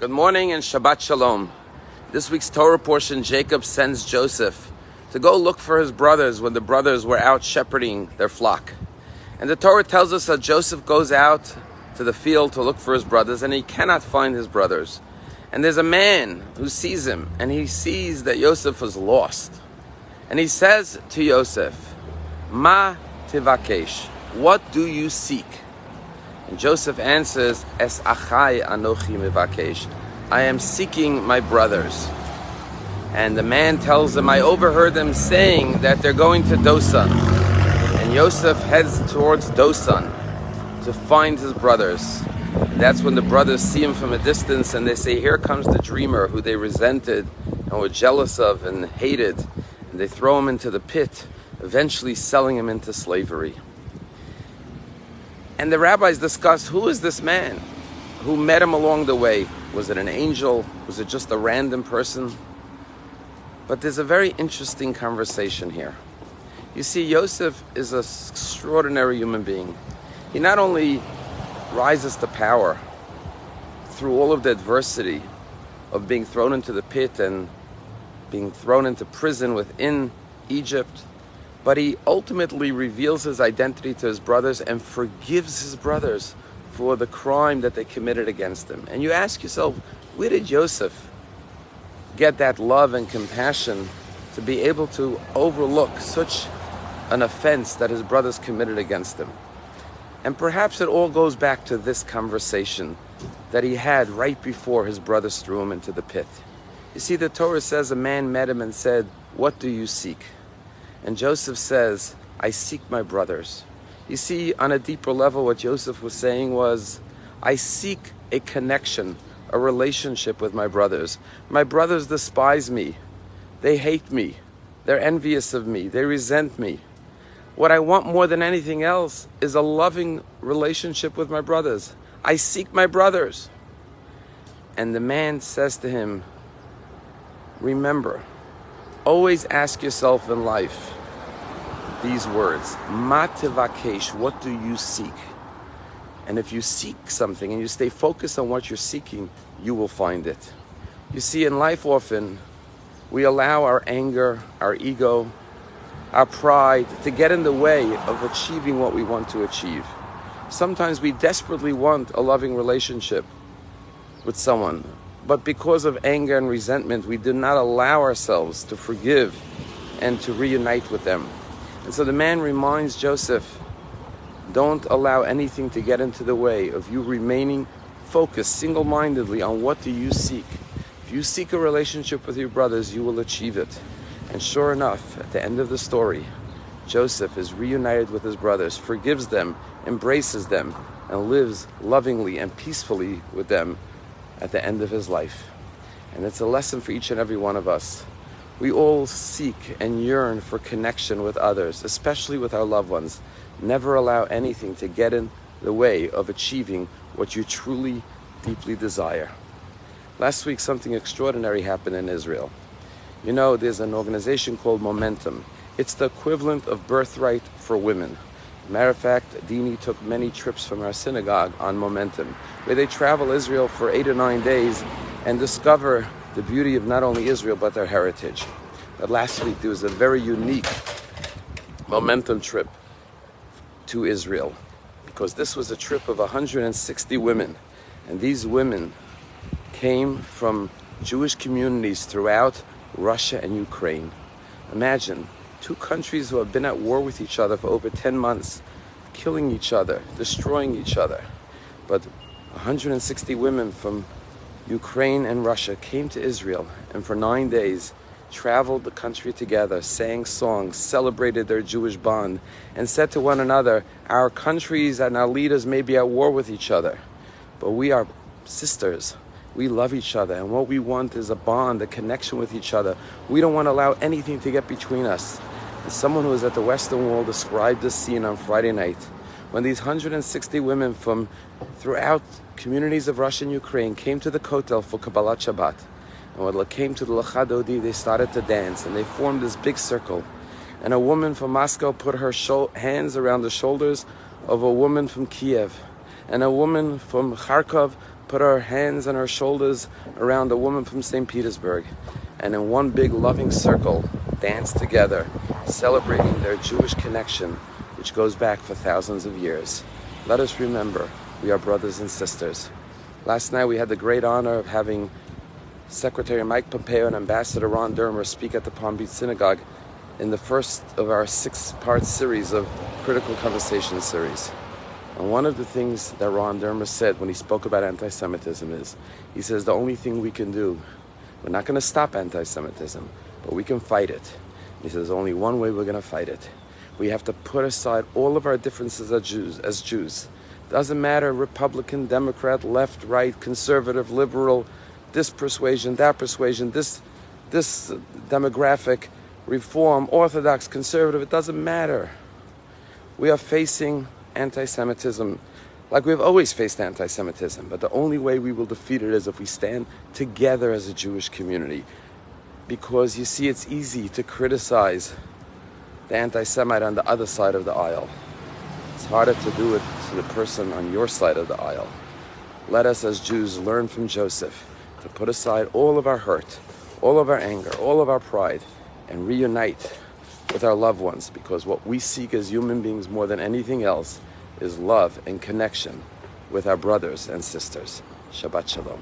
Good morning and Shabbat Shalom. This week's Torah portion, Jacob sends Joseph to go look for his brothers when the brothers were out shepherding their flock. And the Torah tells us that Joseph goes out to the field to look for his brothers and he cannot find his brothers. And there's a man who sees him and he sees that Joseph was lost. And he says to Joseph, "Ma tivakesh, what do you seek?" And Joseph answers, "Es achai anochi mivakesh, I am seeking my brothers." And the man tells him, "I overheard them saying that they're going to Dosan." And Joseph heads towards Dosan to find his brothers. That's when the brothers see him from a distance and they say, "Here comes the dreamer who they resented and were jealous of and hated." And they throw him into the pit, eventually selling him into slavery. And the rabbis discuss, who is this man? Who met him along the way? Was it an angel? Was it just a random person? But there's a very interesting conversation here. You see, Joseph is an extraordinary human being. He not only rises to power through all of the adversity of being thrown into the pit and being thrown into prison within Egypt, but he ultimately reveals his identity to his brothers and forgives his brothers for the crime that they committed against him. And you ask yourself, where did Joseph get that love and compassion to be able to overlook such an offense that his brothers committed against him? And perhaps it all goes back to this conversation that he had right before his brothers threw him into the pit. You see, the Torah says a man met him and said, "What do you seek?" And Joseph says, "I seek my brothers." You see, on a deeper level, what Joseph was saying was, I seek a connection, a relationship with my brothers. My brothers despise me. They hate me. They're envious of me. They resent me. What I want more than anything else is a loving relationship with my brothers. I seek my brothers. And the man says to him, remember, always ask yourself in life these words, "Ma tivakesh, what do you seek?" And if you seek something and you stay focused on what you're seeking, you will find it. You see, in life often, we allow our anger, our ego, our pride to get in the way of achieving what we want to achieve. Sometimes we desperately want a loving relationship with someone, but because of anger and resentment, we do not allow ourselves to forgive and to reunite with them. And so the man reminds Joseph, don't allow anything to get into the way of you remaining focused single-mindedly on what do you seek. If you seek a relationship with your brothers, you will achieve it. And sure enough, at the end of the story, Joseph is reunited with his brothers, forgives them, embraces them, and lives lovingly and peacefully with them at the end of his life. And it's a lesson for each and every one of us. We all seek and yearn for connection with others, especially with our loved ones. Never allow anything to get in the way of achieving what you truly, deeply desire. Last week, something extraordinary happened in Israel. You know, there's an organization called Momentum. It's the equivalent of Birthright for women. Matter of fact, Dini took many trips from our synagogue on Momentum, where they travel Israel for 8 or 9 days and discover the beauty of not only Israel, but their heritage. But last week, there was a very unique Momentum trip to Israel, because this was a trip of 160 women. And these women came from Jewish communities throughout Russia and Ukraine. Imagine, two countries who have been at war with each other for over 10 months, killing each other, destroying each other. But 160 women from Ukraine and Russia came to Israel and for 9 days traveled the country together, sang songs, celebrated their Jewish bond, and said to one another, our countries and our leaders may be at war with each other, but we are sisters. We love each other, and what we want is a bond, a connection with each other. We don't want to allow anything to get between us. And someone who was at the Western Wall described this scene on Friday night when these 160 women from throughout communities of Russia and Ukraine came to the Kotel for Kabbalat Shabbat. And when it came to the Lachadodi, they started to dance, and they formed this big circle. And a woman from Moscow put her hands around the shoulders of a woman from Kiev. And a woman from Kharkov put our hands and our shoulders around a woman from St. Petersburg, and in one big loving circle, dance together, celebrating their Jewish connection, which goes back for thousands of years. Let us remember, we are brothers and sisters. Last night we had the great honor of having Secretary Mike Pompeo and Ambassador Ron Dermer speak at the Palm Beach Synagogue in the first of our 6-part series of Critical Conversation series. And one of the things that Ron Dermer said when he spoke about anti-Semitism is, he says the only thing we can do, we're not going to stop anti-Semitism, but we can fight it. He says there's only one way we're going to fight it. We have to put aside all of our differences as Jews. Doesn't matter, Republican, Democrat, left, right, conservative, liberal, this persuasion, that persuasion, this demographic, reform, orthodox, conservative, it doesn't matter. We are facing anti-Semitism like we've always faced anti-Semitism, but the only way we will defeat it is if we stand together as a Jewish community. Because you see, it's easy to criticize the anti-Semite on the other side of the aisle. It's harder to do it to the person on your side of the aisle. Let us as Jews learn from Joseph to put aside all of our hurt, all of our anger, all of our pride, and reunite with our loved ones, because what we seek as human beings more than anything else is love and connection with our brothers and sisters. Shabbat Shalom.